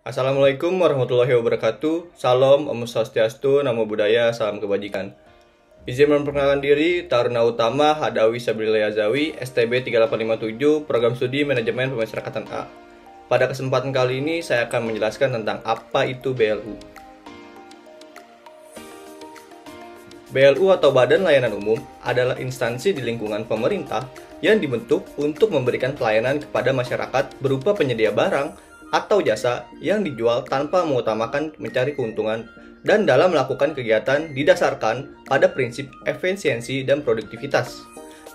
Assalamualaikum warahmatullahi wabarakatuh. Salam, Om Swastiastu, Namo Buddhaya, salam kebajikan. Izin memperkenalkan diri, Taruna Utama, Hadawi Sabrila Yazawi, STB 3857, Program Studi Manajemen Pemasyarakatan A. Pada kesempatan kali ini, saya akan menjelaskan tentang apa itu BLU. BLU atau Badan Layanan Umum adalah instansi di lingkungan pemerintah yang dibentuk untuk memberikan pelayanan kepada masyarakat berupa penyedia barang atau jasa yang dijual tanpa mengutamakan mencari keuntungan dan dalam melakukan kegiatan didasarkan pada prinsip efisiensi dan produktivitas.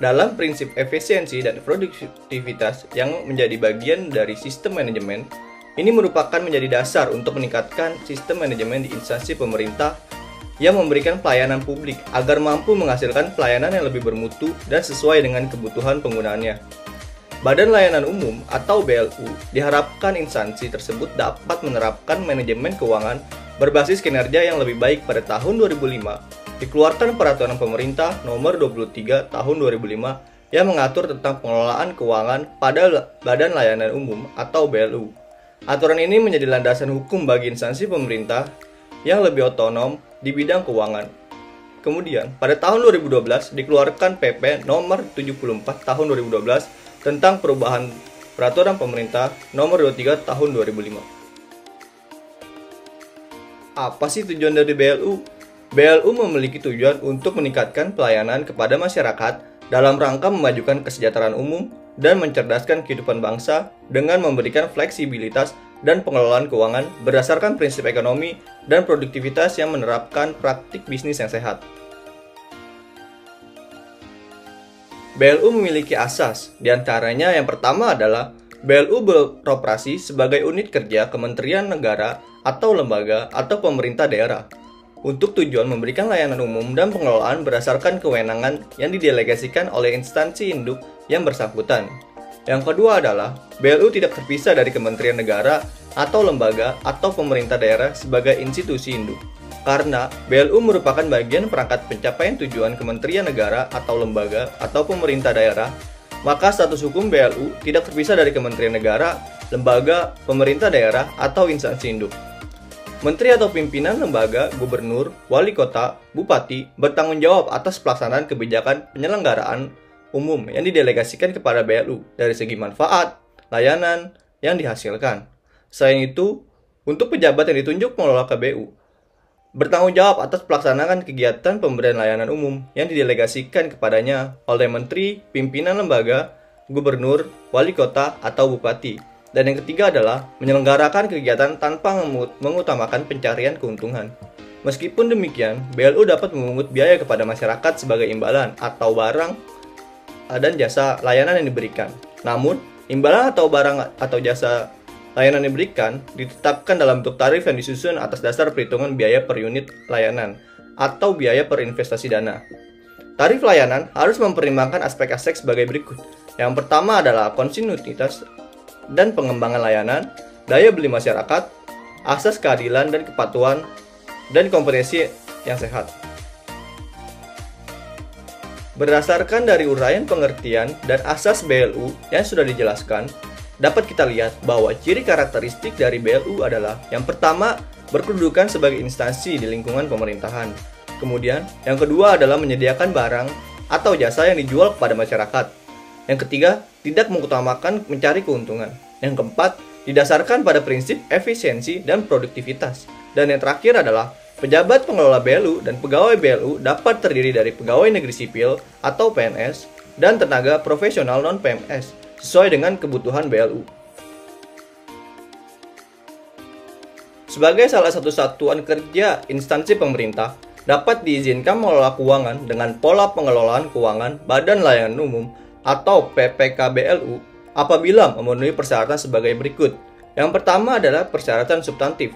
Dalam prinsip efisiensi dan produktivitas yang menjadi bagian dari sistem manajemen, ini merupakan menjadi dasar untuk meningkatkan sistem manajemen di instansi pemerintah yang memberikan pelayanan publik agar mampu menghasilkan pelayanan yang lebih bermutu dan sesuai dengan kebutuhan penggunaannya. Badan Layanan Umum atau BLU diharapkan instansi tersebut dapat menerapkan manajemen keuangan berbasis kinerja yang lebih baik. Pada tahun 2005, dikeluarkan Peraturan Pemerintah Nomor 23 Tahun 2005 yang mengatur tentang pengelolaan keuangan pada Badan Layanan Umum atau BLU. Aturan ini menjadi landasan hukum bagi instansi pemerintah yang lebih otonom di bidang keuangan. Kemudian, pada tahun 2012 dikeluarkan PP Nomor 74 Tahun 2012 tentang perubahan Peraturan Pemerintah Nomor 23 Tahun 2005. Apa sih tujuan dari BLU? BLU memiliki tujuan untuk meningkatkan pelayanan kepada masyarakat dalam rangka memajukan kesejahteraan umum dan mencerdaskan kehidupan bangsa dengan memberikan fleksibilitas dan pengelolaan keuangan berdasarkan prinsip ekonomi dan produktivitas yang menerapkan praktik bisnis yang sehat. BLU memiliki asas, diantaranya yang pertama adalah BLU beroperasi sebagai unit kerja kementerian negara atau lembaga atau pemerintah daerah untuk tujuan memberikan layanan umum dan pengelolaan berdasarkan kewenangan yang didelegasikan oleh instansi induk yang bersangkutan. Yang kedua adalah BLU tidak terpisah dari kementerian negara atau lembaga atau pemerintah daerah sebagai institusi induk. Karena BLU merupakan bagian perangkat pencapaian tujuan kementerian negara atau lembaga atau pemerintah daerah, maka status hukum BLU tidak terpisah dari kementerian negara, lembaga, pemerintah daerah, atau instansi induk. Menteri atau pimpinan lembaga, gubernur, wali kota, bupati bertanggung jawab atas pelaksanaan kebijakan penyelenggaraan umum yang didelegasikan kepada BLU dari segi manfaat, layanan yang dihasilkan. Selain itu, untuk pejabat yang ditunjuk mengelola KBU, bertanggung jawab atas pelaksanaan kegiatan pemberian layanan umum yang didelegasikan kepadanya oleh menteri, pimpinan lembaga, gubernur, wali kota, atau bupati. Dan yang ketiga adalah menyelenggarakan kegiatan tanpa mengutamakan pencarian keuntungan. Meskipun demikian, BLU dapat memungut biaya kepada masyarakat sebagai imbalan atau barang dan jasa layanan yang diberikan. Namun, imbalan atau barang atau jasa layanan yang diberikan ditetapkan dalam bentuk tarif yang disusun atas dasar perhitungan biaya per unit layanan atau biaya per investasi dana. Tarif layanan harus mempertimbangkan aspek-aspek sebagai berikut. Yang pertama adalah kontinuitas dan pengembangan layanan, daya beli masyarakat, asas keadilan dan kepatuhan, dan kompetensi yang sehat. Berdasarkan dari uraian pengertian dan asas BLU yang sudah dijelaskan, dapat kita lihat bahwa ciri karakteristik dari BLU adalah yang pertama, berkedudukan sebagai instansi di lingkungan pemerintahan. Kemudian, yang kedua adalah menyediakan barang atau jasa yang dijual kepada masyarakat. Yang ketiga, tidak mengutamakan mencari keuntungan. Yang keempat, didasarkan pada prinsip efisiensi dan produktivitas. Dan yang terakhir adalah pejabat pengelola BLU dan pegawai BLU dapat terdiri dari pegawai negeri sipil atau PNS dan tenaga profesional non-PNS sesuai dengan kebutuhan BLU. Sebagai salah satu satuan kerja instansi pemerintah, dapat diizinkan mengelola keuangan dengan pola pengelolaan keuangan Badan Layanan Umum atau PPKBLU apabila memenuhi persyaratan sebagai berikut. Yang pertama adalah persyaratan substantif.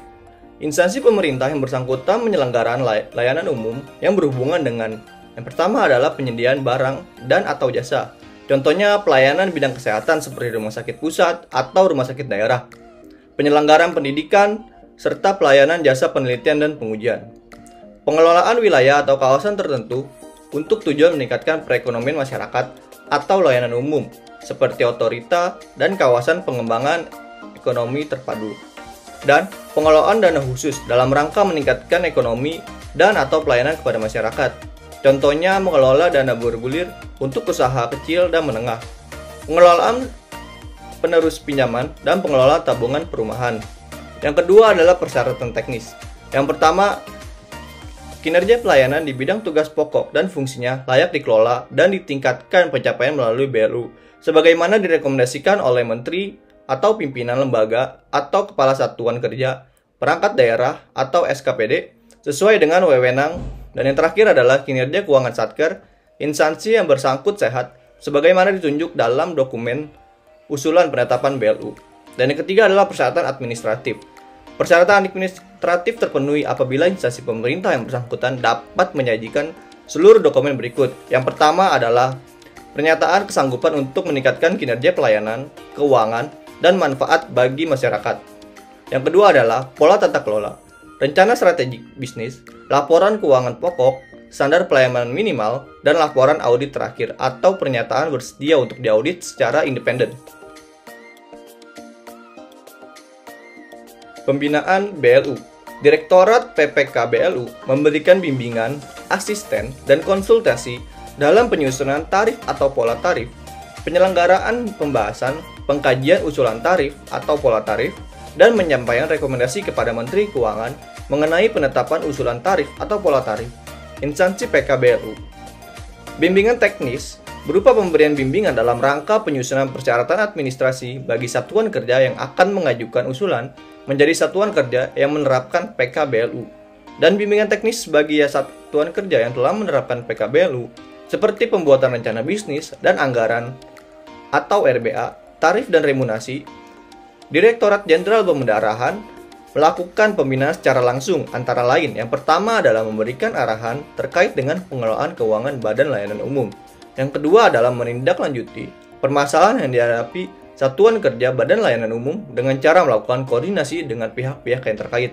Instansi pemerintah yang bersangkutan menyelenggaraan layanan umum yang berhubungan dengan yang pertama adalah penyediaan barang dan atau jasa. Contohnya pelayanan bidang kesehatan seperti rumah sakit pusat atau rumah sakit daerah, penyelenggaraan pendidikan, serta pelayanan jasa penelitian dan pengujian. Pengelolaan wilayah atau kawasan tertentu untuk tujuan meningkatkan perekonomian masyarakat atau layanan umum, seperti otorita dan kawasan pengembangan ekonomi terpadu. dan pengelolaan dana khusus dalam rangka meningkatkan ekonomi dan atau pelayanan kepada masyarakat. Contohnya mengelola dana bergulir untuk usaha kecil dan menengah, pengelolaan penerus pinjaman, dan pengelola tabungan perumahan. Yang kedua adalah persyaratan teknis. Yang pertama, kinerja pelayanan di bidang tugas pokok dan fungsinya layak dikelola dan ditingkatkan pencapaian melalui BLU, sebagaimana direkomendasikan oleh Menteri atau pimpinan lembaga atau kepala satuan kerja, perangkat daerah atau SKPD, sesuai dengan wewenang. Dan yang terakhir adalah kinerja keuangan Satker, instansi yang bersangkut sehat, sebagaimana ditunjuk dalam dokumen usulan penetapan BLU. Dan yang ketiga adalah persyaratan administratif. Persyaratan administratif terpenuhi apabila instansi pemerintah yang bersangkutan dapat menyajikan seluruh dokumen berikut. Yang pertama adalah pernyataan kesanggupan untuk meningkatkan kinerja pelayanan, keuangan, dan manfaat bagi masyarakat. Yang kedua adalah pola tata kelola, rencana strategi bisnis, laporan keuangan pokok, standar pelayanan minimal, dan laporan audit terakhir atau pernyataan bersedia untuk diaudit secara independen. Pembinaan BLU. Direktorat PPK BLU memberikan bimbingan, asisten, dan konsultasi dalam penyusunan tarif atau pola tarif, penyelenggaraan pembahasan, pengkajian usulan tarif atau pola tarif, dan menyampaikan rekomendasi kepada Menteri Keuangan mengenai penetapan usulan tarif atau pola tarif. Instansi PKBLU. Bimbingan teknis berupa pemberian bimbingan dalam rangka penyusunan persyaratan administrasi bagi satuan kerja yang akan mengajukan usulan menjadi satuan kerja yang menerapkan PKBLU, dan bimbingan teknis bagi satuan kerja yang telah menerapkan PKBLU seperti pembuatan rencana bisnis dan anggaran atau RBA, tarif dan remunerasi. Direktorat Jenderal Pemudarahan melakukan pembinaan secara langsung, antara lain yang pertama adalah memberikan arahan terkait dengan pengelolaan keuangan Badan Layanan Umum. Yang kedua adalah menindaklanjuti permasalahan yang dihadapi Satuan Kerja Badan Layanan Umum dengan cara melakukan koordinasi dengan pihak-pihak yang terkait.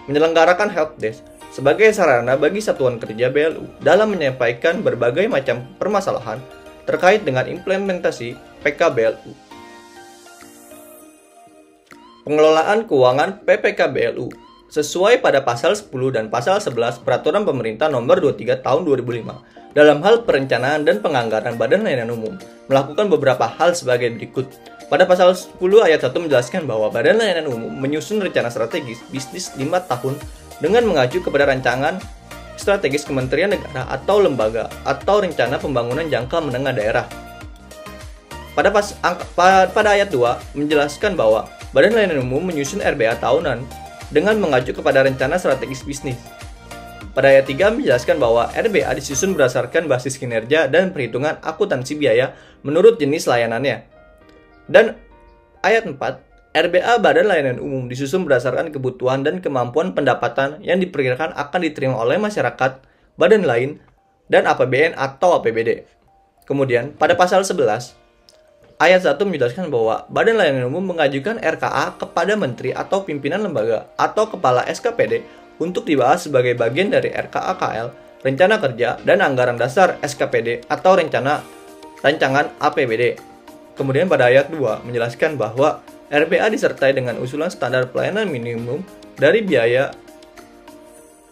Menyelenggarakan helpdesk sebagai sarana bagi Satuan Kerja BLU dalam menyampaikan berbagai macam permasalahan terkait dengan implementasi PKBLU. Pengelolaan keuangan PPKBLU sesuai pada pasal 10 dan pasal 11 Peraturan Pemerintah Nomor 23 Tahun 2005 dalam hal perencanaan dan penganggaran Badan Layanan Umum melakukan beberapa hal sebagai berikut. Pada pasal 10 ayat 1 menjelaskan bahwa Badan Layanan Umum menyusun rencana strategis bisnis 5 tahun dengan mengacu kepada rancangan strategis Kementerian Negara atau lembaga atau rencana pembangunan jangka menengah daerah. Pada ayat 2 menjelaskan bahwa Badan Layanan Umum menyusun RBA tahunan dengan mengacu kepada rencana strategis bisnis. Pada ayat 3 menjelaskan bahwa RBA disusun berdasarkan basis kinerja dan perhitungan akuntansi biaya menurut jenis layanannya. Dan ayat 4, RBA Badan Layanan Umum disusun berdasarkan kebutuhan dan kemampuan pendapatan yang diperkirakan akan diterima oleh masyarakat, badan lain, dan APBN atau APBD. Kemudian, pada pasal 11, ayat 1 menjelaskan bahwa Badan Layanan Umum mengajukan RKA kepada Menteri atau pimpinan lembaga atau kepala SKPD untuk dibahas sebagai bagian dari RKA KL, rencana kerja, dan anggaran dasar SKPD atau rancangan APBD. Kemudian pada ayat 2 menjelaskan bahwa RBA disertai dengan usulan standar pelayanan minimum dari biaya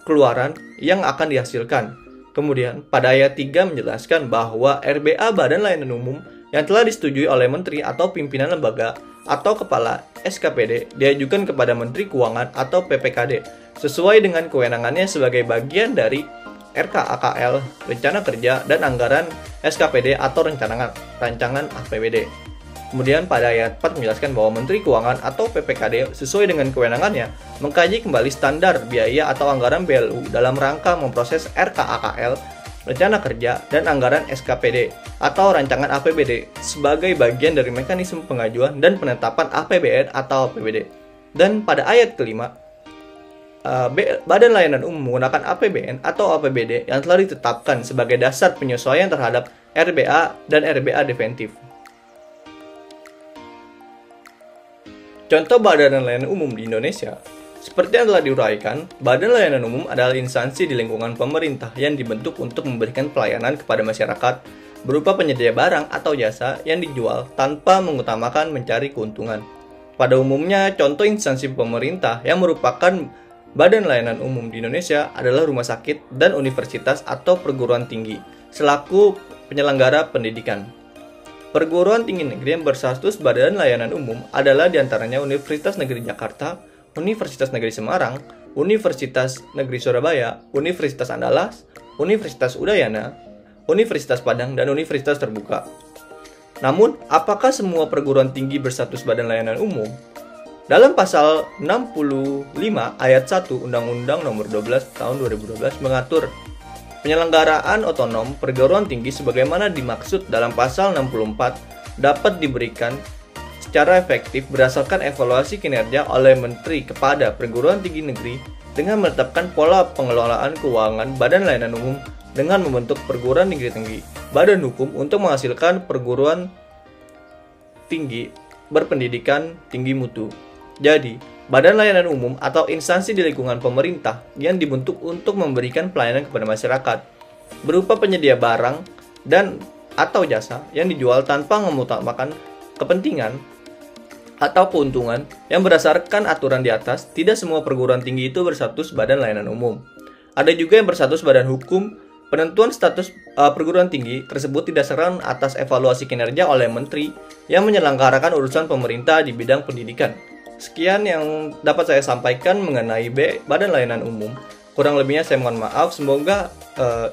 keluaran yang akan dihasilkan. Kemudian pada ayat 3 menjelaskan bahwa RBA Badan Layanan Umum yang telah disetujui oleh Menteri atau pimpinan lembaga atau kepala SKPD diajukan kepada Menteri Keuangan atau PPKD sesuai dengan kewenangannya sebagai bagian dari RKAKL, rencana kerja, dan anggaran SKPD atau rancangan APBD. Kemudian pada ayat 4 menjelaskan bahwa Menteri Keuangan atau PPKD sesuai dengan kewenangannya mengkaji kembali standar biaya atau anggaran BLU dalam rangka memproses RKAKL, rencana kerja, dan anggaran SKPD atau rancangan APBD sebagai bagian dari mekanisme pengajuan dan penetapan APBN atau APBD. Dan pada ayat kelima, Badan Layanan Umum menggunakan APBN atau APBD yang telah ditetapkan sebagai dasar penyesuaian terhadap RBA dan RBA definitif. Contoh Badan Layanan Umum di Indonesia. Seperti yang telah diuraikan, Badan Layanan Umum adalah instansi di lingkungan pemerintah yang dibentuk untuk memberikan pelayanan kepada masyarakat berupa penyedia barang atau jasa yang dijual tanpa mengutamakan mencari keuntungan. Pada umumnya, contoh instansi pemerintah yang merupakan badan layanan umum di Indonesia adalah rumah sakit dan universitas atau perguruan tinggi selaku penyelenggara pendidikan. Perguruan tinggi negeri yang berstatus badan layanan umum adalah diantaranya Universitas Negeri Jakarta, Universitas Negeri Semarang, Universitas Negeri Surabaya, Universitas Andalas, Universitas Udayana, Universitas Padang, dan Universitas Terbuka. Namun, apakah semua perguruan tinggi berstatus badan layanan umum? Dalam pasal 65 ayat 1 Undang-Undang Nomor 12 Tahun 2012 mengatur penyelenggaraan otonom perguruan tinggi sebagaimana dimaksud dalam pasal 64 dapat diberikan secara efektif berdasarkan evaluasi kinerja oleh Menteri kepada perguruan tinggi negeri dengan menetapkan pola pengelolaan keuangan badan layanan umum dengan membentuk perguruan tinggi badan hukum untuk menghasilkan perguruan tinggi berpendidikan tinggi mutu. Jadi, badan layanan umum atau instansi di lingkungan pemerintah yang dibentuk untuk memberikan pelayanan kepada masyarakat berupa penyedia barang dan atau jasa yang dijual tanpa mengutamakan kepentingan atau keuntungan yang berdasarkan aturan di atas. Tidak semua perguruan tinggi itu berstatus badan layanan umum. Ada juga yang berstatus badan hukum. Penentuan status perguruan tinggi tersebut didasarkan atas evaluasi kinerja oleh menteri yang menyelenggarakan urusan pemerintah di bidang pendidikan. Sekian yang dapat saya sampaikan mengenai Badan Layanan Umum. Kurang lebihnya saya mohon maaf. Semoga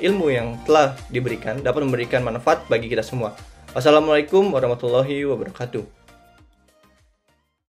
ilmu yang telah diberikan dapat memberikan manfaat bagi kita semua. Wassalamualaikum warahmatullahi wabarakatuh.